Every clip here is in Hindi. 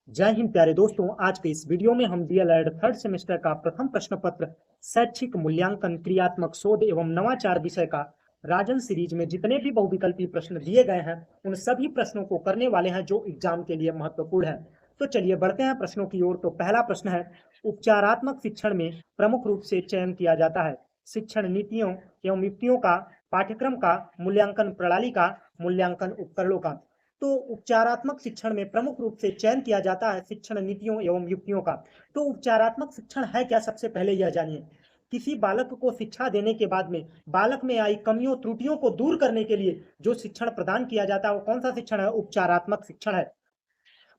जय हिंद प्यारे दोस्तों। आज के इस वीडियो में हम डीएलएड थर्ड सेमेस्टर का प्रथम प्रश्न पत्र शैक्षिक मूल्यांकन क्रियात्मक शोध एवं नवाचार विषय का राजन सीरीज में जितने भी बहुविकल्पीय प्रश्न दिए गए हैं उन सभी प्रश्नों को करने वाले हैं जो एग्जाम के लिए महत्वपूर्ण है। तो चलिए बढ़ते हैं प्रश्नों की ओर। तो पहला प्रश्न है, उपचारात्मक शिक्षण में प्रमुख रूप से चयन किया जाता है शिक्षण नीतियों एवं युक्तियों का, पाठ्यक्रम का, मूल्यांकन प्रणाली का, मूल्यांकन उपकरणों का। तो उपचारात्मक शिक्षण में प्रमुख रूप से चयन किया जाता है शिक्षण नीतियों एवं युक्तियों का। तो उपचारात्मक शिक्षण है क्या, सबसे पहले यह जानिए। किसी बालक को शिक्षा देने के बाद में बालक में आई कमियों त्रुटियों को दूर करने के लिए जो शिक्षण प्रदान किया जाता है वो कौन सा शिक्षण है? उपचारात्मक शिक्षण है।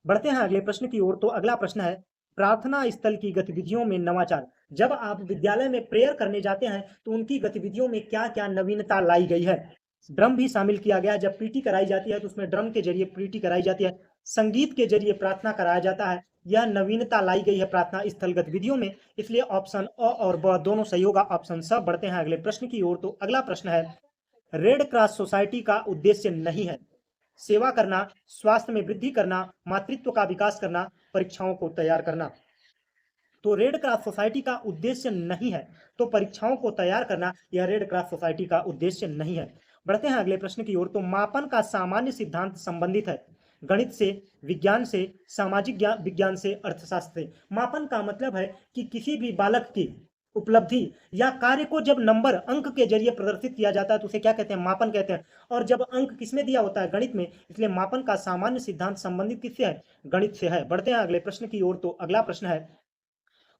बढ़ते हैं अगले प्रश्न की ओर। तो अगला प्रश्न है, प्रार्थना स्थल की गतिविधियों में नवाचार। जब आप विद्यालय में प्रेयर करने जाते हैं तो उनकी गतिविधियों में क्या क्या नवीनता लाई गई है? ड्रम भी शामिल किया गया है। जब पीटी कराई जाती है तो उसमें ड्रम के जरिए पीटी कराई जाती है। संगीत के जरिए प्रार्थना कराया जाता है। यह नवीनता लाई गई है प्रार्थना स्थल गतिविधियों में। इसलिए ऑप्शन अ और ब दोनों सही होगा, ऑप्शन स। बढ़ते हैं अगले प्रश्न की ओर। तो अगला प्रश्न है, रेड क्रॉस सोसाइटी का उद्देश्य नहीं है सेवा करना, स्वास्थ्य में वृद्धि करना, मातृत्व का विकास करना, परीक्षाओं को तैयार करना। तो रेड क्रॉस सोसाइटी का उद्देश्य नहीं है, तो परीक्षाओं को तैयार करना यह रेड क्रॉस सोसाइटी का उद्देश्य नहीं है। बढ़ते हैं अगले प्रश्न की ओर। तो मापन का सामान्य सिद्धांत संबंधित है गणित से, विज्ञान से, सामाजिक विज्ञान से, अर्थशास्त्र से। मापन का मतलब है कि किसी भी बालक की उपलब्धि या कार्य को जब नंबर अंक के जरिए प्रदर्शित किया जाता है तो उसे क्या कहते हैं? मापन कहते हैं। और जब अंक किसमें दिया होता है? गणित में। इसलिए मापन का सामान्य सिद्धांत संबंधित किससे है? गणित से है। बढ़ते हैं अगले प्रश्न की ओर। तो अगला प्रश्न है,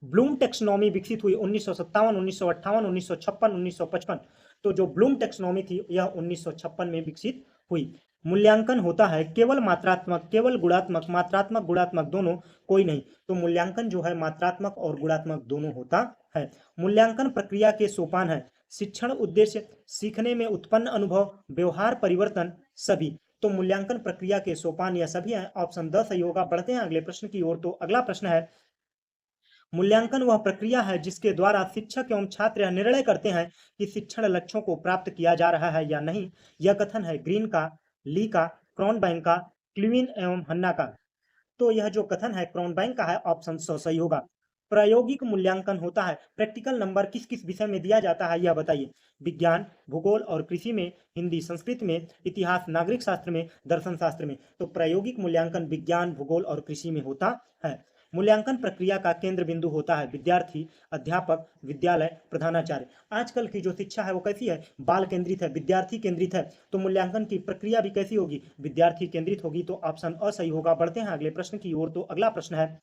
ब्लूम टेक्सोनॉमी विकसित हुई 1957, 1958, 1956, 1955। तो जो ब्लूम टेक्सोनॉमी थी यह 1956 में विकसित हुई। मूल्यांकन होता है केवल मात्रात्मक, केवल गुणात्मक, मात्रात्मक गुणात्मक दोनों, कोई नहीं। तो मूल्यांकन जो है मात्रात्मक और गुणात्मक दोनों होता है। मूल्यांकन प्रक्रिया के सोपान है शिक्षण उद्देश्य, सीखने में उत्पन्न अनुभव, व्यवहार परिवर्तन, सभी। तो मूल्यांकन प्रक्रिया के सोपान यह सभी हैं, ऑप्शन द सही होगा। बढ़ते हैं अगले प्रश्न की ओर। तो अगला प्रश्न है, मूल्यांकन वह प्रक्रिया है जिसके द्वारा शिक्षक एवं छात्र यह निर्णय करते हैं कि शिक्षण लक्ष्यों को प्राप्त किया जा रहा है या नहीं। यह कथन है ग्रीन का, ली का, क्रॉनबैंक का, क्ल्यूइन एवं हन्ना का। तो यह जो कथन है क्रॉनबैंक का है, ऑप्शन सही होगा। प्रायोगिक मूल्यांकन होता है, प्रैक्टिकल नंबर किस किस विषय में दिया जाता है यह बताइए। विज्ञान, भूगोल और कृषि में, हिंदी, संस्कृत में, इतिहास, नागरिक शास्त्र में, दर्शन शास्त्र में। तो प्रायोगिक मूल्यांकन विज्ञान, भूगोल और कृषि में होता है। मूल्यांकन प्रक्रिया का केंद्र बिंदु होता है विद्यार्थी, अध्यापक, विद्यालय, प्रधानाचार्य। आजकल की जो शिक्षा है वो कैसी है? बाल केंद्रित है, विद्यार्थी केंद्रित है। तो मूल्यांकन की प्रक्रिया भी कैसी होगी? विद्यार्थी केंद्रित होगी। तो ऑप्शन अ सही होगा। बढ़ते हैं अगले प्रश्न की ओर। तो अगला प्रश्न है,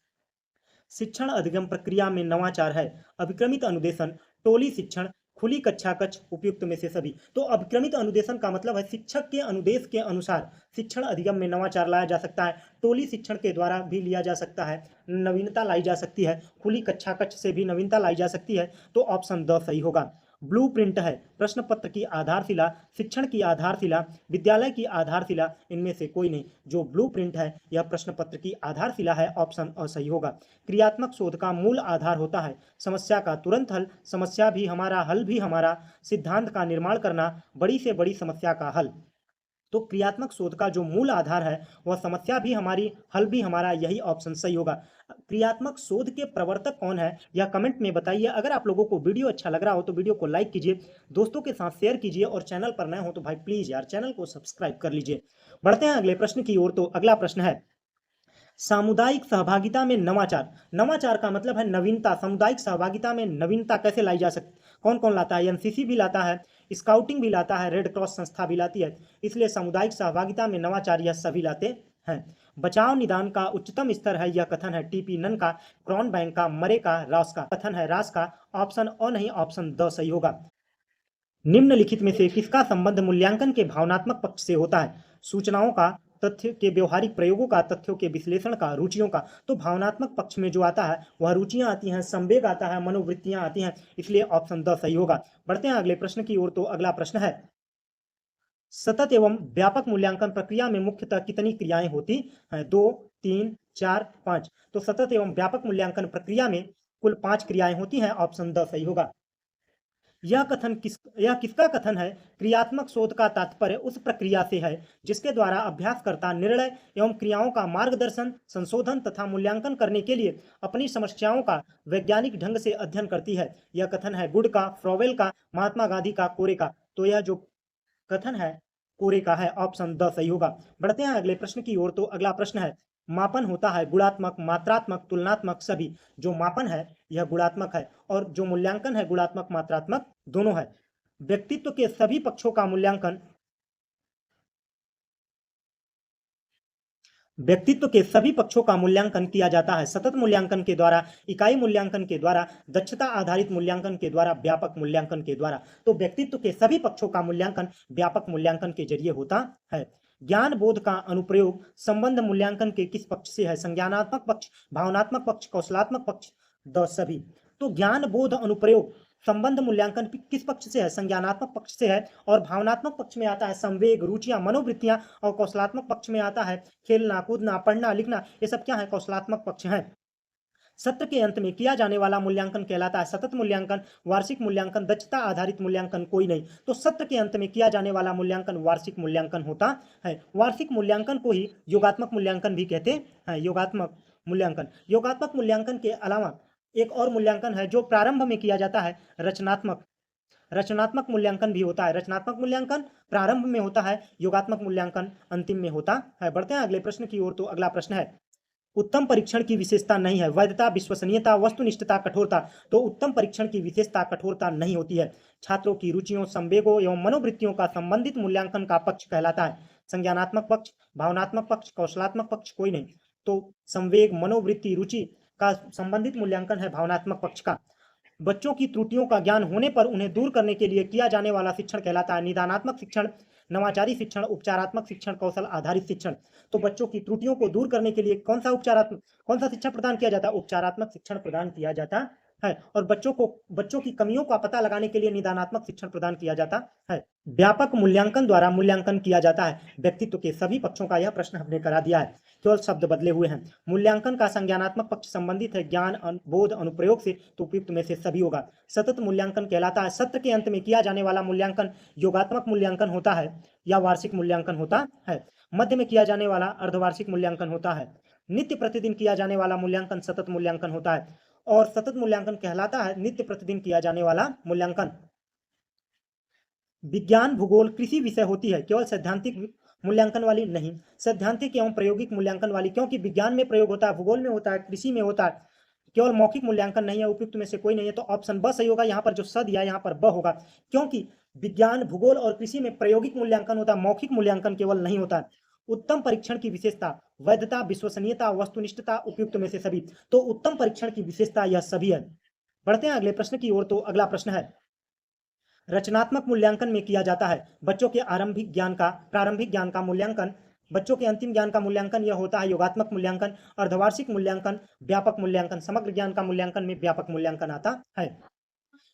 शिक्षण अधिगम प्रक्रिया में नवाचार है अभिक्रमित अनुदेशन, टोली शिक्षण, खुली कक्षा कक्ष, उपयुक्त में से सभी। तो अभिक्रमित अनुदेशन का मतलब है शिक्षक के अनुदेश के अनुसार शिक्षण अधिगम में नवाचार लाया जा सकता है। टोली शिक्षण के द्वारा भी लिया जा सकता है, नवीनता लाई जा सकती है। खुली कक्षा कक्ष से भी नवीनता लाई जा सकती है। तो ऑप्शन द सही होगा। ब्लूप्रिंट है प्रश्न पत्र की आधारशिला, शिक्षण की आधारशिला, विद्यालय की आधारशिला, इनमें से कोई नहीं। जो ब्लूप्रिंट है यह प्रश्न पत्र की आधारशिला है, ऑप्शन अ सही होगा। क्रियात्मक शोध का मूल आधार होता है समस्या का तुरंत हल, समस्या भी हमारा, हल भी हमारा, सिद्धांत का निर्माण करना, बड़ी से बड़ी समस्या का हल। तो क्रियात्मक शोध का जो मूल आधार है वह समस्या भी हमारी, हल भी हमारा, यही ऑप्शन सही होगा। क्रियात्मक शोध के प्रवर्तक कौन है यह कमेंट में बताइए। अगर आप लोगों को वीडियो अच्छा लग रहा हो तो वीडियो को लाइक कीजिए, दोस्तों के साथ शेयर कीजिए, और चैनल पर नए हो तो भाई प्लीज यार चैनल को सब्सक्राइब कर लीजिए। बढ़ते हैं अगले प्रश्न की ओर। तो अगला प्रश्न है, सामुदायिक सहभागिता में नवाचार। नवाचार का मतलब है नवीनता। सामुदायिक सहभागिता में नवीनता कैसे लाई जा सकती, कौन कौन लाता है? एनसीसी भी लाता है, स्काउटिंग भी लाता है, रेड क्रॉस संस्था भी लाती है। इसलिए सामुदायिक सहभागिता में नवाचार यह सभी लाते हैं। बचाव निदान का उच्चतम स्तर है यह कथन है टीपी नन का, क्रॉनबैंक का, मरे का, रास का। कथन है रास का, ऑप्शन अ नहीं, ऑप्शन द सही होगा। निम्नलिखित में से किसका संबंध मूल्यांकन के भावनात्मक पक्ष से होता है? सूचनाओं का, तथ्य के व्यवहारिक प्रयोगों का, तथ्यों के विश्लेषण का, रुचियों का। तो भावनात्मक पक्ष में जो आता है वह रुचियां आती हैं, संवेग आता है, मनोवृत्तियां आती हैं। इसलिए ऑप्शन द सही होगा। बढ़ते हैं अगले प्रश्न की ओर। तो अगला प्रश्न है, सतत एवं व्यापक मूल्यांकन प्रक्रिया में मुख्यतः कितनी क्रियाएं होती हैं? 2, 3, 4, 5। तो सतत एवं व्यापक मूल्यांकन प्रक्रिया में कुल 5 क्रियाएं होती हैं, ऑप्शन द सही होगा। यह किसका कथन है? क्रियात्मक शोध का तात्पर्य उस प्रक्रिया से है जिसके द्वारा अभ्यासकर्ता निर्णय एवं क्रियाओं का मार्गदर्शन, संशोधन तथा मूल्यांकन करने के लिए अपनी समस्याओं का वैज्ञानिक ढंग से अध्ययन करती है। यह कथन है गुड का, फ्रोवेल का, महात्मा गांधी का, कोरे का। तो यह जो कथन है कोरे का है, ऑप्शन द सही होगा। बढ़ते हैं अगले प्रश्न की ओर। तो अगला प्रश्न है, मापन होता है गुणात्मक, मात्रात्मक, तुलनात्मक सभी। जो मापन है यह गुणात्मक है और जो मूल्यांकन है गुणात्मक मात्रात्मक दोनों है। व्यक्तित्व के सभी पक्षों का मूल्यांकन व्यक्तित्व के सभी पक्षों का मूल्यांकन किया जाता है सतत मूल्यांकन के द्वारा, इकाई मूल्यांकन के द्वारा, दक्षता आधारित मूल्यांकन के द्वारा, व्यापक मूल्यांकन के द्वारा। तो व्यक्तित्व के सभी पक्षों का मूल्यांकन व्यापक मूल्यांकन के जरिए होता है। ज्ञान बोध का अनुप्रयोग संबंध मूल्यांकन के किस पक्ष से है? संज्ञानात्मक पक्ष, भावनात्मक पक्ष, कौशलात्मक पक्ष, द सभी। तो ज्ञान बोध अनुप्रयोग संबंध मूल्यांकन किस पक्ष से है? संज्ञानात्मक पक्ष से है। और भावनात्मक पक्ष में आता है संवेग, रुचियां, मनोवृत्तियां। और कौशलात्मक पक्ष में आता है खेलना, कूदना, पढ़ना, लिखना। ये सब क्या है? कौशलात्मक पक्ष है। सत्र के अंत में किया जाने वाला मूल्यांकन कहलाता है सतत मूल्यांकन, वार्षिक मूल्यांकन, दक्षता आधारित मूल्यांकन कोई नहीं। तो सत्र के अंत में किया जाने वाला मूल्यांकन वार्षिक मूल्यांकन होता है। वार्षिक मूल्यांकन को ही योगात्मक मूल्यांकन भी कहते हैं। योगात्मक मूल्यांकन के अलावा एक और मूल्यांकन है जो प्रारंभ में किया जाता है, रचनात्मक। रचनात्मक मूल्यांकन भी होता है। रचनात्मक मूल्यांकन प्रारंभ में होता है, योगात्मक मूल्यांकन अंतिम में होता है। बढ़ते हैं अगले प्रश्न की ओर। तो अगला प्रश्न है, उत्तम परीक्षण की विशेषता नहीं है वैधता, विश्वसनीयता, वस्तुनिष्ठता, कठोरता। तो उत्तम परीक्षण की विशेषता कठोरता नहीं होती है। छात्रों की रुचियों, संवेगों एवं मनोवृत्तियों का संबंधित मूल्यांकन का पक्ष कहलाता है। संज्ञानात्मक पक्ष, भावनात्मक पक्ष, कौशलात्मक पक्ष कोई नहीं। तो संवेग, मनोवृत्ति, रुचि का संबंधित मूल्यांकन है भावनात्मक पक्ष का। बच्चों की त्रुटियों का ज्ञान होने पर उन्हें दूर करने के लिए किया जाने वाला शिक्षण कहलाता है निदानात्मक शिक्षण, नवाचारी शिक्षण, उपचारात्मक शिक्षण, कौशल आधारित शिक्षण। तो बच्चों की त्रुटियों को दूर करने के लिए कौन सा शिक्षण प्रदान किया जाता है? उपचारात्मक शिक्षण प्रदान किया जाता है। और बच्चों की कमियों का पता लगाने के लिए निदानात्मक शिक्षण प्रदान किया जाता है। व्यापक मूल्यांकन द्वारा मूल्यांकन किया जाता है व्यक्तित्व के सभी पक्षों का। यह प्रश्न हमने करा दिया है, केवल शब्द बदले हुए हैं। मूल्यांकन का संज्ञानात्मक पक्ष संबंधित है ज्ञान बोध अनुप्रयोग से, तो उपयुक्त में से सभी होगा। सतत मूल्यांकन कहलाता है सत्र के अंत में किया जाने वाला मूल्यांकन योगात्मक मूल्यांकन होता है या वार्षिक मूल्यांकन होता है। मध्य में किया जाने वाला अर्धवार्षिक मूल्यांकन होता है। नित्य प्रतिदिन किया जाने वाला मूल्यांकन सतत मूल्यांकन होता है। और सतत मूल्यांकन कहलाता है नित्य प्रतिदिन किया जाने वाला मूल्यांकन। विज्ञान, भूगोल, कृषि विषय होती है, केवल सैद्धांतिक मूल्यांकन वाली नहीं। सैद्धांतिक एवं प्रायोगिक मूल्यांकन वाली, क्योंकि विज्ञान में प्रयोग होता है, भूगोल में होता है, कृषि में होता है। केवल मौखिक मूल्यांकन नहीं है। उपयुक्त में से कोई नहीं है। तो ऑप्शन ब सही होगा। यहाँ पर जो स दिया है यहाँ पर ब होगा, क्योंकि विज्ञान, भूगोल और कृषि में प्रायोगिक मूल्यांकन होता है, मौखिक मूल्यांकन केवल नहीं होता है। उत्तम परीक्षण की विशेषता वैधता, विश्वसनीयता, वस्तुनिष्ठता, उपयुक्त में से सभी। तो उत्तम परीक्षण की विशेषता यह सभी है। बढ़ते हैं अगले प्रश्न की ओर। तो अगला प्रश्न है, रचनात्मक मूल्यांकन में किया जाता है बच्चों के प्रारंभिक ज्ञान का मूल्यांकन। बच्चों के अंतिम ज्ञान का मूल्यांकन यह होता है योगात्मक मूल्यांकन। अर्धवार्षिक मूल्यांकन, व्यापक मूल्यांकन, समग्र ज्ञान का मूल्यांकन में व्यापक मूल्यांकन आता है।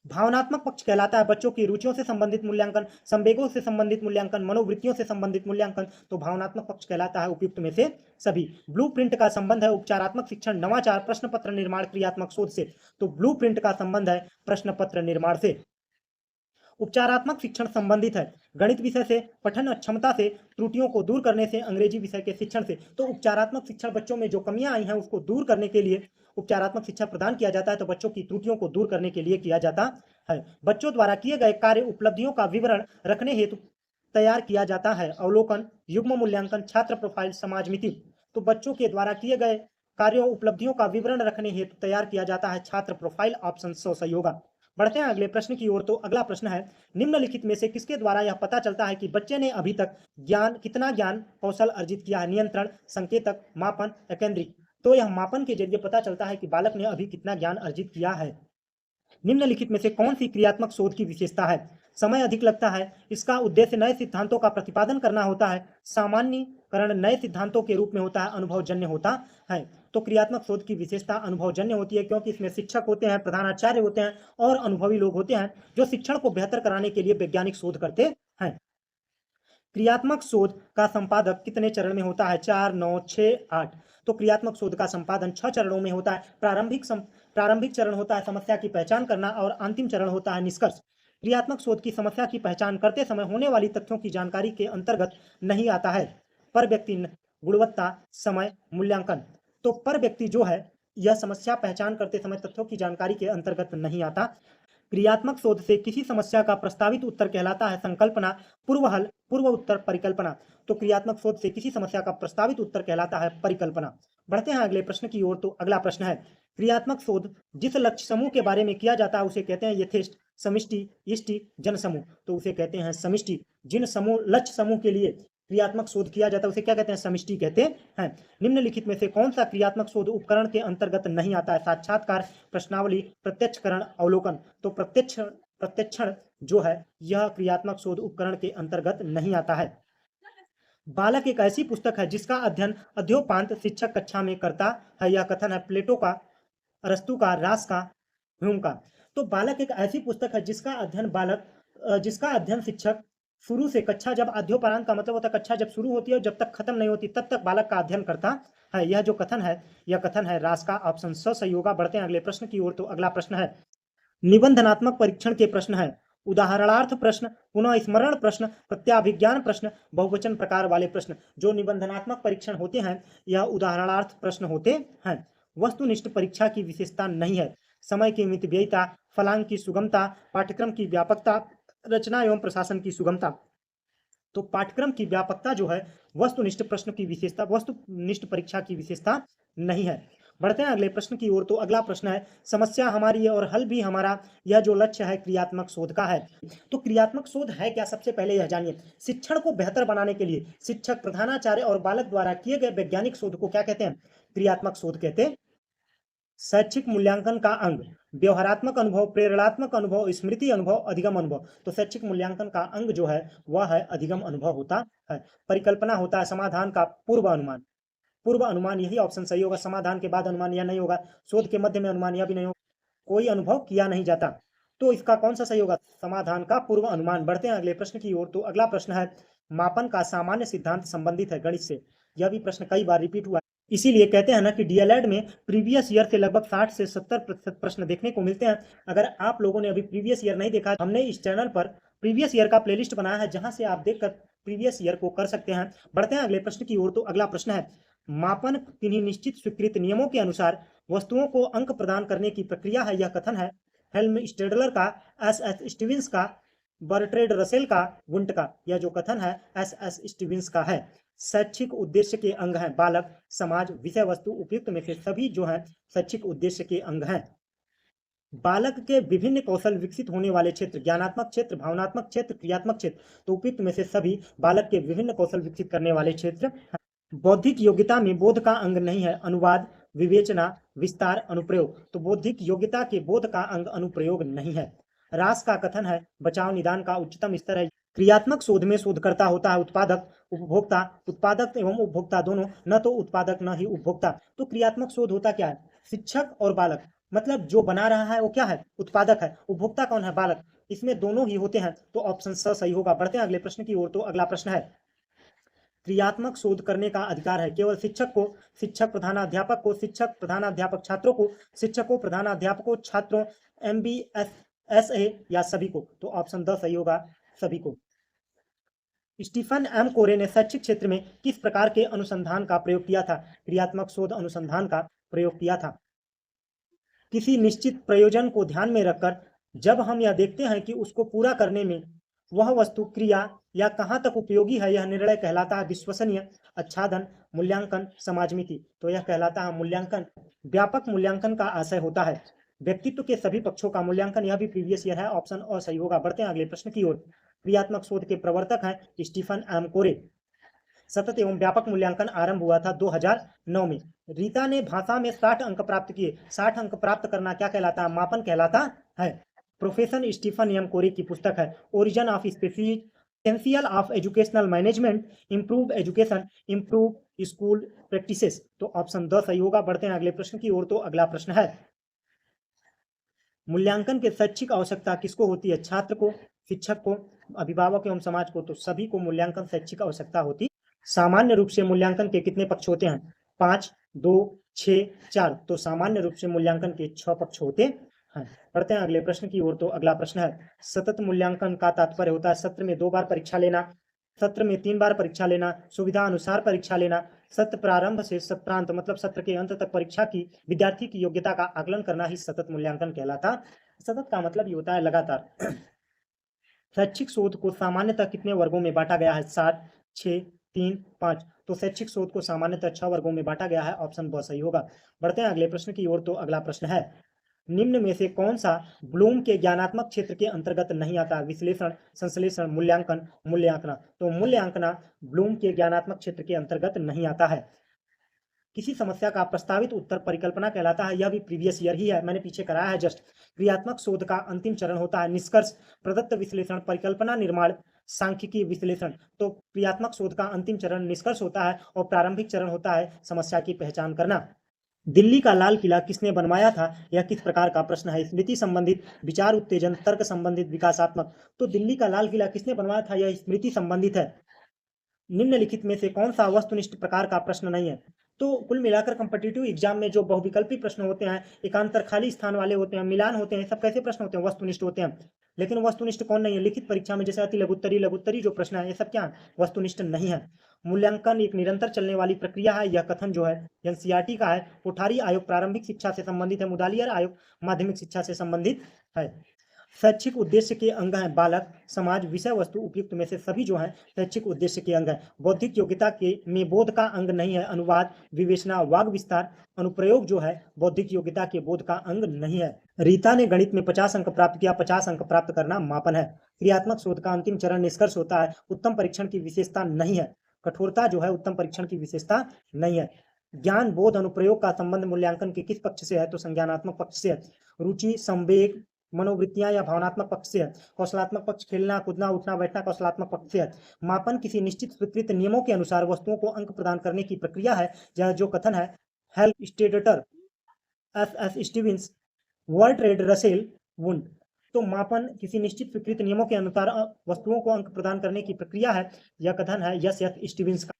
भावनात्मक पक्ष कहलाता है बच्चों की रुचियों से संबंधित मूल्यांकन, संवेगों से संबंधित मूल्यांकन, मनोवृत्तियों से संबंधित मूल्यांकन। तो भावनात्मक पक्ष कहलाता है उपयुक्त में से सभी। ब्लूप्रिंट का संबंध है उपचारात्मक शिक्षण, नवाचार, प्रश्न पत्र निर्माण, क्रियात्मक शोध से। तो ब्लूप्रिंट का संबंध है प्रश्न पत्र निर्माण से। उपचारात्मक शिक्षण संबंधित है गणित विषय से, पठन क्षमता से, त्रुटियों को दूर करने से, अंग्रेजी विषय के शिक्षण से। तो उपचारात्मक शिक्षण बच्चों में जो कमियां आई हैं उसको दूर करने के लिए उपचारात्मक शिक्षा प्रदान किया जाता है। तो बच्चों की त्रुटियों को दूर करने के लिए किया जाता है। बच्चों द्वारा किए गए कार्य उपलब्धियों का विवरण रखने हेतु तैयार किया जाता है अवलोकन, युग्म मूल्यांकन, छात्र प्रोफाइल, समाज मिति। तो बच्चों के द्वारा किए गए कार्यों उपलब्धियों का विवरण रखने हेतु तैयार किया जाता है छात्र प्रोफाइल। ऑप्शन सही होगा। बढ़ते हैं अगले प्रश्न की ओर। तो अगला प्रश्न है, निम्नलिखित में से किसके द्वारा यह पता चलता है कि बच्चे ने अभी तक कितना ज्ञान कौशल अर्जित किया है? नियंत्रण, संकेतक, मापन, एकेंद्रिक। तो यह मापन के जरिए पता चलता है कि बालक ने अभी कितना ज्ञान अर्जित किया है। निम्नलिखित में से कौन सी क्रियात्मक शोध की विशेषता है? समय अधिक लगता है, इसका उद्देश्य नए सिद्धांतों का प्रतिपादन करना होता है, सामान्यीकरण नए सिद्धांतों के रूप में होता है, अनुभवजन्य होता है। तो क्रियात्मक शोध की विशेषता अनुभवजन्य होती है, क्योंकि इसमें शिक्षक होते हैं, प्रधानाचार्य होते हैं और अनुभवी लोग होते हैं जो शिक्षण को बेहतर कराने के लिए वैज्ञानिक शोध करते हैं। क्रियात्मक शोध का संपादक कितने चरण में होता है? 4, 9, 6, 8। तो क्रियात्मक शोध का संपादन 6 चरणों में होता है। प्रारंभिक चरण होता है समस्या की पहचान करना और अंतिम चरण होता है निष्कर्ष। क्रियात्मक शोध की समस्या की पहचान करते समय होने वाली तथ्यों की जानकारी के अंतर्गत नहीं आता है। पर व्यक्ति गुणवत्ता, समय, मूल्यांकन। तो पर व्यक्ति जो है यह समस्या पहचान करते समय तथ्यों की जानकारी के अंतर्गत नहीं आता। क्रियात्मक शोध से किसी समस्या का प्रस्तावित उत्तर कहलाता है संकल्पना, पूर्व हल, पूर्व उत्तर, परिकल्पना। तो क्रियात्मक शोध से किसी समस्या का प्रस्तावित उत्तर कहलाता है परिकल्पना। बढ़ते हैं अगले प्रश्न की ओर। तो अगला प्रश्न है, क्रियात्मक शोध जिस लक्ष्य समूह के बारे में किया जाता है उसे कहते हैं यथेष्ट, समिष्टि, इष्टि, जनसमूह। तो उसे कहते हैं समिष्टि। जिन समूह लक्ष्य समूह के लिए क्रियात्मक शोध किया जाता है उसे क्या कहते हैं? समिष्टि कहते हैं। निम्नलिखित में से कौन सा क्रियात्मक शोध उपकरण के अंतर्गत नहीं आता है? साक्षात्कार, प्रश्नावली, प्रत्यक्षकरण, अवलोकन। तो प्रत्यक्षण जो है यह क्रियात्मक शोध उपकरण के अंतर्गत नहीं आता है। बालक एक ऐसी पुस्तक है जिसका अध्ययन अध्योपांत शिक्षक कक्षा में करता है। यह कथन है प्लेटो का, अरस्तु का, रास का, ह्यूम का। तो बालक एक ऐसी पुस्तक है जिसका अध्ययन शिक्षक शुरू से कक्षा, जब अध्योपरांत का मतलब होता है कक्षा जब शुरू होती है और जब तक खत्म नहीं होती तब तक बालक का अध्ययन करता है। यह जो कथन है यह कथन है रास का। ऑप्शन स सही होगा। बढ़ते हैं अगले प्रश्न की ओर। तो अगला प्रश्न है, निबंधनात्मक परीक्षण के प्रश्न है। उदाहरणार्थ प्रश्न, पुनः स्मरण प्रश्न, प्रत्याभिज्ञान प्रश्न, बहुवचन प्रकार वाले प्रश्न। जो निबंधनात्मक परीक्षण होते हैं यह उदाहरणार्थ प्रश्न होते हैं। वस्तुनिष्ठ परीक्षा की विशेषता नहीं है। समय की मितव्ययिता, फलांक की सुगमता, पाठ्यक्रम की व्यापकता, रचना एवं प्रशासन की सुगमता। तो पाठ्यक्रम की व्यापकता जो है वस्तुनिष्ठ प्रश्न की विशेषता, वस्तुनिष्ठ परीक्षा की विशेषता नहीं है। बढ़ते हैं अगले प्रश्न की ओर। तो अगला प्रश्न है, समस्या हमारी है और हल भी हमारा, यह जो लक्ष्य है क्रियात्मक शोध का है। तो क्रियात्मक शोध है क्या? सबसे पहले यह जानिए। शिक्षण को बेहतर बनाने के लिए शिक्षक, प्रधानाचार्य और बालक द्वारा किए गए वैज्ञानिक शोध को क्या कहते हैं? क्रियात्मक शोध कहते हैं। शैक्षिक मूल्यांकन का अंग, व्यवहारात्मक अनुभव, प्रेरणात्मक अनुभव, स्मृति अनुभव, अधिगम अनुभव। तो शैक्षिक मूल्यांकन का अंग जो है वह है अधिगम अनुभव होता है। परिकल्पना होता है समाधान का पूर्व अनुमान। पूर्व अनुमान यही ऑप्शन सही होगा। समाधान के बाद अनुमान यह नहीं होगा। शोध के मध्य में अनुमान यह भी नहीं होगा। कोई अनुभव किया नहीं जाता। तो इसका कौन सा सही होगा? समाधान का पूर्व अनुमान। बढ़ते हैं अगले प्रश्न की ओर। तो अगला प्रश्न है, मापन का सामान्य सिद्धांत संबंधित है गणित से। यह भी प्रश्न कई बार रिपीट हुआ है। इसीलिए कहते हैं ना कि डीएलएड में प्रीवियस ईयर से लगभग 60 से 70% प्रश्न देखने को मिलते हैं। अगर आप लोगों ने अभी प्रीवियस ईयर नहीं देखा, हमने इस चैनल पर प्रीवियस ईयर का प्लेलिस्ट बनाया है जहां से आप देखकर प्रीवियस ईयर को कर सकते हैं। बढ़ते हैं अगले प्रश्न की ओर। तो अगला प्रश्न है, मापन किन्हीं निश्चित स्वीकृत नियमों के अनुसार वस्तुओं को अंक प्रदान करने की प्रक्रिया है। यह कथन है हेल्मस्टेडलर का, एस स्टीवेंस का, बर्ट्रेड रसेल का, वुंट का। यह जो कथन है एस स्टीवेंस का है। शैक्षिक उद्देश्य के अंग हैं बालक, समाज, विषय वस्तु। उपयुक्त में से सभी जो है शैक्षिक उद्देश्य के अंग हैं। बालक के विभिन्न कौशल विकसित होने वाले क्षेत्र, ज्ञानात्मक क्षेत्र, भावनात्मक क्षेत्र, क्रियात्मक क्षेत्र। तो उपयुक्त में से सभी बालक के विभिन्न कौशल विकसित करने वाले क्षेत्र। बौद्धिक योग्यता में बोध का अंग नहीं है अनुवाद, विवेचना, विस्तार, अनुप्रयोग। तो बौद्धिक योग्यता के बोध का अंग अनुप्रयोग नहीं है। रास का कथन है बचाव निदान का उच्चतम स्तर है। क्रियात्मक शोध में शोधकर्ता होता है उत्पादक, उपभोक्ता, उत्पादक एवं उपभोक्ता दोनों, न तो उत्पादक न ही उपभोक्ता। तो क्रियात्मक शोध होता क्या है? शिक्षक और बालक, मतलब जो बना रहा है वो क्या है? उत्पादक है। उपभोक्ता कौन है? बालक। इसमें दोनों ही होते हैं। तो ऑप्शन स सही होगा। बढ़ते हैं अगले प्रश्न की ओर। तो अगला प्रश्न है, क्रियात्मक शोध करने का अधिकार है केवल शिक्षक को, शिक्षक प्रधानाध्यापक को, शिक्षक प्रधानाध्यापक छात्रों को, शिक्षकों प्रधानाध्यापकों छात्रों, MBSA या सभी को। तो ऑप्शन द सही होगा, सभी को। स्टीफन एम कोरे ने शैक्षिक क्षेत्र में किस प्रकार के अनुसंधान का प्रयोग किया था? क्रियात्मक शोध अनुसंधान का प्रयोग किया था। किसी निश्चित प्रयोजन को ध्यान में रखकर जब हम यह देखते हैं कि उसको पूरा करने में वह वस्तु, क्रिया या कहाँ तक उपयोगी है, यह निर्णय कहलाता है विश्वसनीय, आच्छादन, मूल्यांकन, समाजमिति। तो यह कहलाता है मूल्यांकन। व्यापक मूल्यांकन का आशय होता है व्यक्तित्व के सभी पक्षों का मूल्यांकन। यह भी प्रीवियस ईयर है। ऑप्शन और सही होगा। बढ़ते हैं अगले प्रश्न की ओर। क्रियात्मक शोध के प्रवर्तक हैं स्टीफन एम कोरे। सतत एवं व्यापक मूल्यांकन आरंभ हुआ था 2009 में। रीता ने भाषा में 60 अंक प्राप्त किए। 60 अंक प्राप्त करना क्या कहलाता है? मापन कहलाता है। प्रोफेसर स्टीफन एम कोरे की पुस्तक है origin of species, essential of educational management, improve education, improve school practices. तो ऑप्शन द सही होगा। बढ़ते हैं अगले प्रश्न की ओर। तो अगला प्रश्न है, मूल्यांकन की शैक्षिक आवश्यकता किसको होती है? छात्र को, शिक्षक को, अभिभावक एवं समाज को। तो सभी को मूल्यांकन शैक्षिक आवश्यकता होती। सामान्य रूप से मूल्यांकन के कितने पक्ष होते हैं? 5, 2, 6, 4। तो सामान्य रूप से मूल्यांकन के 6 पक्ष होते हाँ, पढ़ते हैं अगले प्रश्न की ओर। तो अगला प्रश्न है, सतत मूल्यांकन का तात्पर्य होता है सत्र में 2 बार परीक्षा लेना, सत्र में 3 बार परीक्षा लेना, सुविधा अनुसार परीक्षा लेना, सत्र प्रारंभ से सत्रांत मतलब सत्र के अंत तक परीक्षा की विद्यार्थी की योग्यता का आकलन करना ही सतत मूल्यांकन कहलाता। सतत का मतलब ये होता है लगातार। शैक्षिक शोध को सामान्यतः कितने वर्गों में बांटा गया है? 7, 6, 3, 5। तो शैक्षिक शोध को सामान्यतः 6 वर्गों में बांटा गया है। ऑप्शन ब सही होगा। बढ़ते हैं अगले प्रश्न की ओर। तो अगला प्रश्न है, निम्न में से कौन सा ब्लूम के ज्ञानात्मक क्षेत्र के अंतर्गत नहीं आता? विश्लेषण, संश्लेषण, मूल्यांकन, मूल्यांकना। तो मूल्यांकना ब्लूम के ज्ञानात्मक क्षेत्र के अंतर्गत नहीं आता है। किसी समस्या का प्रस्तावित उत्तर परिकल्पना कहलाता है। यह भी प्रीवियस ईयर ही है, मैंने पीछे कराया है जस्ट। क्रियात्मक शोध का अंतिम चरण होता है निष्कर्ष, प्रदत्त विश्लेषण, परिकल्पना निर्माण, सांख्यिकी विश्लेषण। तो क्रियात्मक शोध का अंतिम चरण निष्कर्ष होता है और प्रारंभिक चरण होता है समस्या की पहचान करना। दिल्ली का लाल किला किसने बनवाया था? यह किस प्रकार का प्रश्न है? स्मृति संबंधित, विचार उत्तेजन, तर्क संबंधित, विकासात्मक। तो दिल्ली का लाल किला किसने बनवाया था? यह स्मृति संबंधित है। निम्नलिखित में से कौन सा वस्तुनिष्ठ प्रकार का प्रश्न नहीं है? तो कुल मिलाकर कॉम्पिटिटिव एग्जाम में जो बहुविकल्पी प्रश्न होते हैं, एकांतर खाली स्थान वाले होते हैं, मिलान होते हैं, सब कैसे प्रश्न होते हैं? वस्तुनिष्ठ होते हैं। लेकिन वस्तुनिष्ठ कौन नहीं है? लिखित परीक्षा में जैसे अति लघुत्तरी, लघुत्तरी जो प्रश्न है, ये सब क्या है? वस्तुनिष्ठ नहीं है। मूल्यांकन एक निरंतर चलने वाली प्रक्रिया है। यह कथन जो है एनसीईआरटी का है। कोठारी आयोग प्रारंभिक शिक्षा से संबंधित है, मुदालियर आयोग माध्यमिक शिक्षा से संबंधित है। शैक्षिक उद्देश्य के अंग हैं बालक, समाज, विषय वस्तु। उपयुक्त में से सभी जो है शैक्षिक उद्देश्य के अंग है। बौद्धिक योग्यता के में बोध का अंग नहीं है। अनुवाद, विवेचना, वाग विस्तार, अनुप्रयोग जो है बौद्धिक योग्यता के बोध का अंग नहीं है। रीता ने गणित में 50 अंक प्राप्त किया। 50 अंक प्राप्त करना मापन है। क्रियात्मक शोध का अंतिम चरण निष्कर्ष होता है। उत्तम परीक्षण की विशेषता नहीं है। कठोरता जो है उत्तम परीक्षण की विशेषता नहीं है। ज्ञान, बोध, अनुप्रयोग का संबंध मूल्यांकन के किस पक्ष से है? तो संज्ञानात्मक पक्ष से है। रुचि, संवेग, मनोवृत्तियां या भावनात्मक पक्ष से है। कौशलात्मक पक्ष खेलना, कूदना, उठना बैठना कौशलात्मक पक्ष से है। मापन किसी निश्चित स्वीकृत नियमों के अनुसार वस्तुओं को अंक प्रदान करने की प्रक्रिया है। यह जो कथन है हेल्प स्टेडटर, एस एस स्टीवेंस, वर्ल्ड ट्रेड रसेल, वुंड। तो मापन किसी निश्चित स्वीकृत नियमों के अनुसार वस्तुओं को अंक प्रदान करने की प्रक्रिया है। यह कथन है यस एस स्टीवेंस का।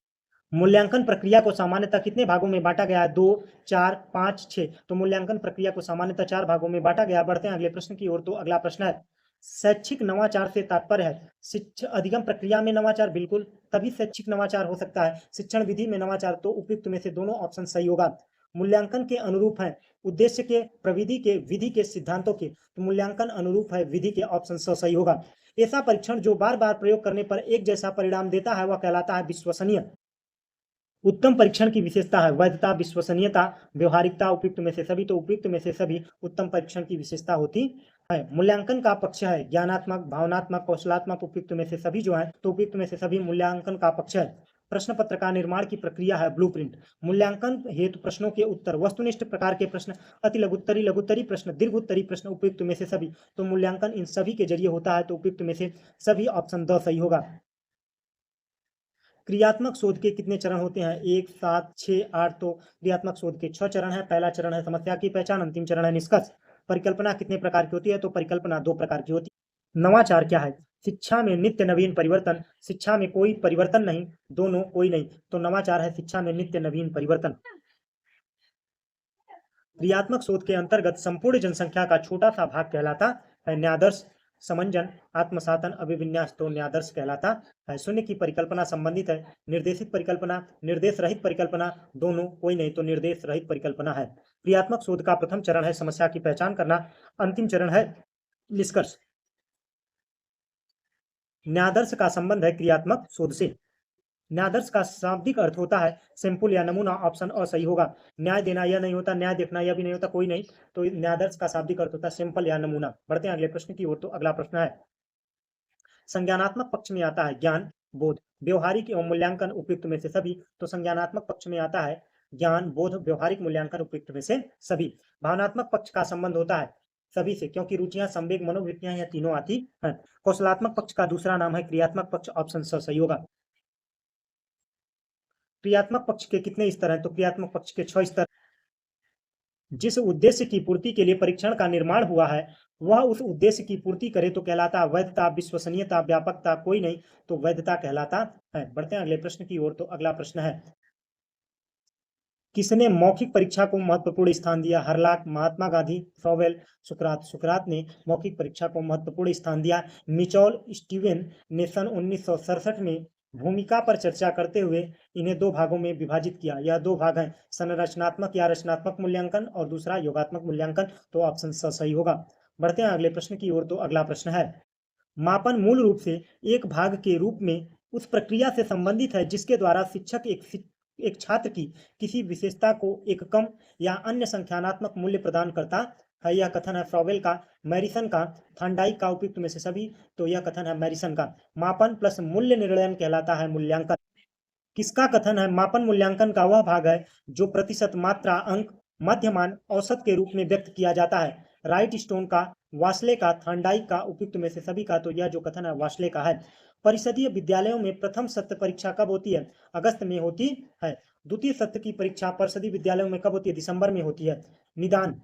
मूल्यांकन प्रक्रिया को सामान्यतः कितने भागों में बांटा गया है? 2, 4, 5, 6। तो मूल्यांकन प्रक्रिया को सामान्यतः 4 भागों में बांटा गया। बढ़ते हैं अगले प्रश्न की ओर। तो अगला प्रश्न है, शैक्षिक नवाचार से तात्पर्य है शिक्षा अधिगम प्रक्रिया में नवाचार। बिल्कुल, तभी शैक्षिक नवाचार हो सकता है। शिक्षण विधि में नवाचार। तो उपयुक्त में से दोनों ऑप्शन सही होगा। मूल्यांकन के अनुरूप है उद्देश्य के, प्रविधि के, विधि के, सिद्धांतों के। तो मूल्यांकन अनुरूप है विधि के। ऑप्शन सही होगा। ऐसा परीक्षण जो बार बार प्रयोग करने पर एक जैसा परिणाम देता है वह कहलाता है विश्वसनीय। उत्तम परीक्षण की विशेषता है वैधता, विश्वसनीयता, व्यवहारिकता। उपयुक्त में से सभी। तो उपयुक्त में से सभी उत्तम परीक्षण की विशेषता होती है। मूल्यांकन का पक्ष है ज्ञानात्मक, भावनात्मक, कौशलात्मक। उपयुक्त में से सभी जो है तो उपयुक्त में से सभी मूल्यांकन का पक्ष है। प्रश्न पत्र का निर्माण की प्रक्रिया है ब्लूप्रिंट। मूल्यांकन हेतु प्रश्नों के उत्तर, वस्तुनिष्ठ प्रकार के प्रश्न, अति लघुत्तरी, लघुत्तरी प्रश्न, दीर्घ उत्तरी प्रश्न। उपयुक्त में से सभी। तो मूल्यांकन इन सभी के जरिए होता है। तो उपयुक्त में से सभी। ऑप्शन द सही होगा। क्रियात्मक शोध के कितने चरण होते हैं? 1, 7, 6, 8। तो क्रियात्मक शोध के 6 चरण है। पहला चरण है समस्या की पहचान, अंतिम चरण है निष्कर्ष। परिकल्पना कितने प्रकार की होती है? तो परिकल्पना 2 प्रकार की होती है। नवाचार क्या है? शिक्षा में नित्य नवीन परिवर्तन, शिक्षा में कोई परिवर्तन नहीं, दोनों कोई नहीं। तो नवाचार है शिक्षा में नित्य नवीन परिवर्तन। क्रियात्मक शोध के अंतर्गत संपूर्ण जनसंख्या का छोटा सा भाग कहलाता है न्यादर्श, समंजन, आत्मसातन, अभिविन्यास। तो न्यादर्श कहलाता है। शून्य की परिकल्पना संबंधित है। निर्देशित परिकल्पना, निर्देश रहित परिकल्पना, दोनों कोई नहीं। तो निर्देश रहित परिकल्पना है। क्रियात्मक शोध का प्रथम चरण है समस्या की पहचान करना, अंतिम चरण है निष्कर्ष। न्यादर्श का संबंध है क्रियात्मक शोध से। न्यादर्श का शाब्दिक अर्थ होता है सैंपल या नमूना। ऑप्शन अ सही होगा। न्याय देना यह नहीं होता, न्याय देखना यह भी नहीं होता, कोई नहीं। तो न्यादर्श का शाब्दिक अर्थ होता है सैंपल या नमूना। बढ़ते हैं अगले प्रश्न की ओर। तो अगला प्रश्न है, संज्ञानात्मक पक्ष में आता है ज्ञान, बोध, व्यवहारिक एवं मूल्यांकन। उपयुक्त में से सभी। तो संज्ञानात्मक पक्ष में आता है ज्ञान, बोध, व्यवहारिक, मूल्यांकन। उपयुक्त में से सभी। भावनात्मक पक्ष का संबंध होता है सभी से, क्योंकि रुचियां, संवेग, मनोवृत्तियां यह तीनों आती हैं। कौशलात्मक पक्ष का दूसरा नाम है क्रियात्मक पक्ष। ऑप्शन सही होगा। क्रियात्मक पक्ष के कितने स्तर हैं? तो क्रियात्मक पक्ष के 6 स्तर। जिस उद्देश्य की पूर्ति के लिए परीक्षण का निर्माण हुआ है वह उस उद्देश्य की पूर्ति करे तो कहलाता है वैधता, विश्वसनीयता, व्यापकता। कोई नहीं। तो वैधता कहलाता है। बढ़ते हैं अगले प्रश्न की ओर। तो अगला प्रश्न है, किसने मौखिक परीक्षा को महत्वपूर्ण स्थान दिया? हरलाक, महात्मा गांधी, फ्रॉवेल, सुकरात। सुकरात ने मौखिक परीक्षा को महत्वपूर्ण स्थान दिया। मिचॉल स्टीवन ने सन 1967 में भूमिका पर चर्चा करते हुए इन्हें दो भागों में विभाजित किया। यह दो भाग हैं, संरचनात्मक या रचनात्मक मूल्यांकन और दूसरा योगात्मक मूल्यांकन। तो ऑप्शन सही होगा। बढ़ते हैं अगले प्रश्न की ओर। तो अगला प्रश्न है, मापन मूल रूप से एक भाग के रूप में उस प्रक्रिया से संबंधित है जिसके द्वारा शिक्षक एक छात्र की किसी विशेषता को एककम या अन्य संख्यात्मक मूल्य प्रदान करता है। यह कथन है फ्रॉवेल का, मैरिसन का, थांडाइक का, उपयुक्त में से सभी। तो यह कथन है मैरिसन का। मापन प्लस मूल्य निर्णयन कहलाता है मूल्यांकन। किसका कथन है? मापन मूल्यांकन का वह भाग है जो प्रतिशत, मात्रा, अंक, मध्यमान, औसत के रूप में व्यक्त किया जाता है। राइट स्टोन का, वासले का, थांडाइक का, उपयुक्त में से सभी का। तो यह जो कथन है वासले का है। परिषदीय विद्यालयों में प्रथम सत्र परीक्षा कब होती है? अगस्त में होती है। द्वितीय सत्र की परीक्षा परिषदीय विद्यालयों में कब होती है? दिसंबर में होती है। निदान,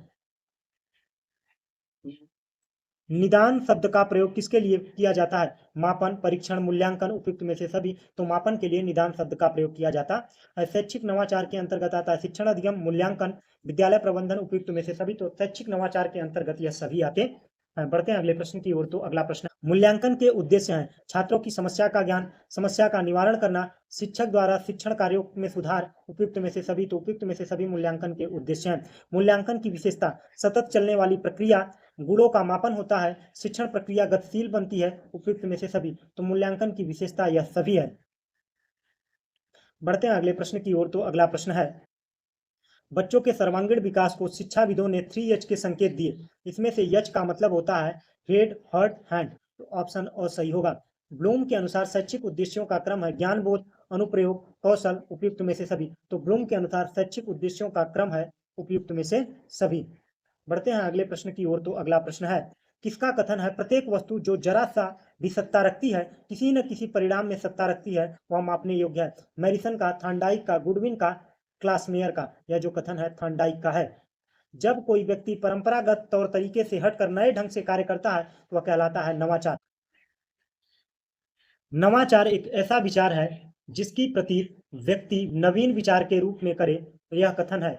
निदान शब्द का प्रयोग किसके लिए किया जाता है? मापन, परीक्षण, मूल्यांकन, उपयुक्त में से सभी। तो मापन के लिए निदान शब्द का प्रयोग किया जाता है। शैक्षिक नवाचार के अंतर्गत आता है शिक्षण अधिगम, मूल्यांकन, विद्यालय प्रबंधन, उपयुक्त में से सभी। तो शैक्षिक नवाचार के अंतर्गत यह सभी आते हैं। बढ़ते हैं अगले प्रश्न की ओर। तो अगला प्रश्न, मूल्यांकन के उद्देश्य हैं छात्रों की समस्या का ज्ञान, समस्या का निवारण करना, शिक्षक द्वारा शिक्षण कार्यों में सुधार, उपयुक्त में से सभी। तो उपयुक्त में से सभी मूल्यांकन के उद्देश्य हैं। मूल्यांकन की विशेषता, सतत चलने वाली प्रक्रिया, गुणों का मापन होता है, शिक्षण प्रक्रिया गतिशील बनती है, उपयुक्त में से सभी। तो मूल्यांकन की विशेषता यह सभी है। बढ़ते हैं अगले प्रश्न की ओर। तो अगला प्रश्न है, बच्चों के सर्वांगीण विकास को शिक्षाविदों ने 3H के संकेत दिए। इसमें से H का मतलब होता है हेड, हर्ट, हैंड। तो ऑप्शन और सही होगा। ब्लूम के अनुसार शैक्षिक उद्देश्यों का क्रम है ज्ञान बोध, अनुप्रयोग, कौशल, उपयुक्त में से सभी। तो ब्लूम के अनुसार शैक्षिक उद्देश्यों का क्रम है उपयुक्त में से सभी। बढ़ते हैं अगले प्रश्न की ओर। तो अगला प्रश्न है, किसका कथन है प्रत्येक वस्तु जो जरा सा भी सत्ता रखती है किसी न किसी परिणाम में सत्ता रखती है वह मापने योग्य है? मैरिसन का, थांडाइक का, गुडविन का, क्लासमेयर का। यह जो कथन है थांडाइक का है। जब कोई व्यक्ति परंपरागत तौर तरीके से हटकर नए ढंग से कार्य करता है तो वह कहलाता है नवाचार। नवाचार एक ऐसा विचार है जिसकी प्रतीत व्यक्ति नवीन विचार के रूप में करे। तो यह कथन है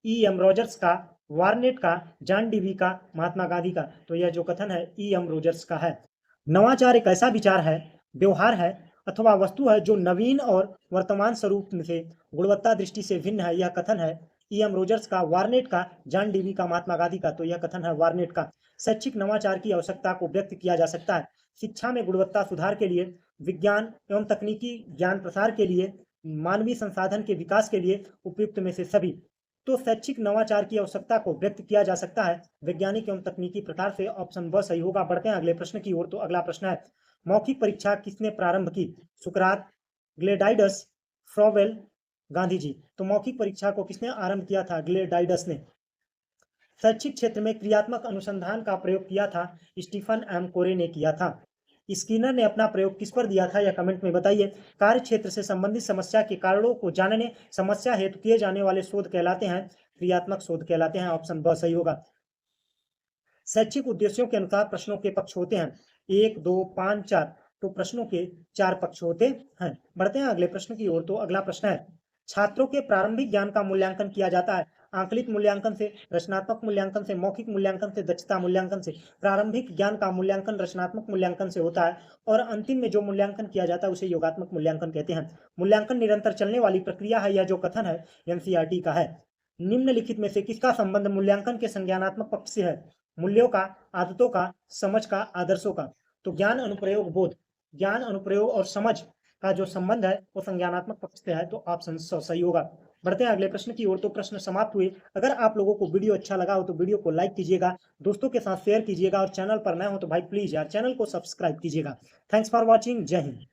E.M. रॉजर्स का, वार्नेट का, जॉन डीवी का, महात्मा गांधी का। तो यह जो कथन है E.M. रॉजर्स का है। नवाचार एक ऐसा विचार है, व्यवहार है अथवा वस्तु है जो नवीन और वर्तमान स्वरूप से गुणवत्ता दृष्टि से भिन्न है। यह कथन है E.M. रॉजर्स का, वार्नेट का, जॉन डीवी का, महात्मा गांधी का। तो यह कथन है वार्नेट का। शैक्षिक नवाचार की आवश्यकता को व्यक्त किया जा सकता है शिक्षा में गुणवत्ता सुधार के लिए, विज्ञान एवं तकनीकी ज्ञान प्रसार के लिए, मानवीय संसाधन के विकास के लिए, उपयुक्त में से सभी। तो शैक्षिक नवाचार की आवश्यकता को व्यक्त किया जा सकता है वैज्ञानिक एवं तकनीकी प्रसार से। ऑप्शन ब सही होगा। बढ़ते हैं अगले प्रश्न की ओर। तो अगला प्रश्न है, मौखिक परीक्षा किसने प्रारंभ की? सुकरात, ग्लेडाइडस, फ्रॉवेल, गांधी जी। तो मौखिक परीक्षा को किसने आरंभ किया था? ग्लेडाइडस ने। शैक्षिक क्षेत्र में क्रियात्मक अनुसंधान का प्रयोग किया था स्टीफन एम कोरे ने किया था। स्किनर ने अपना प्रयोग किस पर दिया था? यह कमेंट में बताइए। कार्य क्षेत्र से संबंधित समस्या के कारणों को जानने, समस्या हेतु किए जाने वाले शोध कहलाते हैं क्रियात्मक शोध कहलाते हैं। ऑप्शन ब सही होगा। शैक्षिक उद्देश्यों के अनुसार प्रश्नों के पक्ष होते हैं 1, 2, 5, 4। तो प्रश्नों के 4 पक्ष होते हैं। बढ़ते हैं अगले प्रश्न की ओर। तो अगला प्रश्न है, छात्रों के प्रारंभिक ज्ञान का मूल्यांकन किया जाता है आंकलिक मूल्यांकन से, रचनात्मक मूल्यांकन से, मौखिक मूल्यांकन से, दक्षता मूल्यांकन से। प्रारंभिक ज्ञान का मूल्यांकन रचनात्मक मूल्यांकन से होता है और अंतिम में जो मूल्यांकन किया जाता है उसे योगात्मक मूल्यांकन कहते हैं। मूल्यांकन निरंतर चलने वाली प्रक्रिया है। यह जो कथन है एनसीईआरटी का है। निम्नलिखित में से किसका संबंध मूल्यांकन के संज्ञानात्मक पक्ष से है? मूल्यों का, आदतों का, समझ का, आदर्शों का। तो ज्ञान, अनुप्रयोग, बोध, ज्ञान, अनुप्रयोग और समझ का जो संबंध है वो संज्ञानात्मक पक्ष से है। तो ऑप्शन सही होगा। बढ़ते हैं अगले प्रश्न की ओर। तो प्रश्न समाप्त हुए। अगर आप लोगों को वीडियो अच्छा लगा हो तो वीडियो को लाइक कीजिएगा, दोस्तों के साथ शेयर कीजिएगा और चैनल पर नए हो तो भाई प्लीज यार चैनल को सब्सक्राइब कीजिएगा। Thanks for watching. जय हिंद।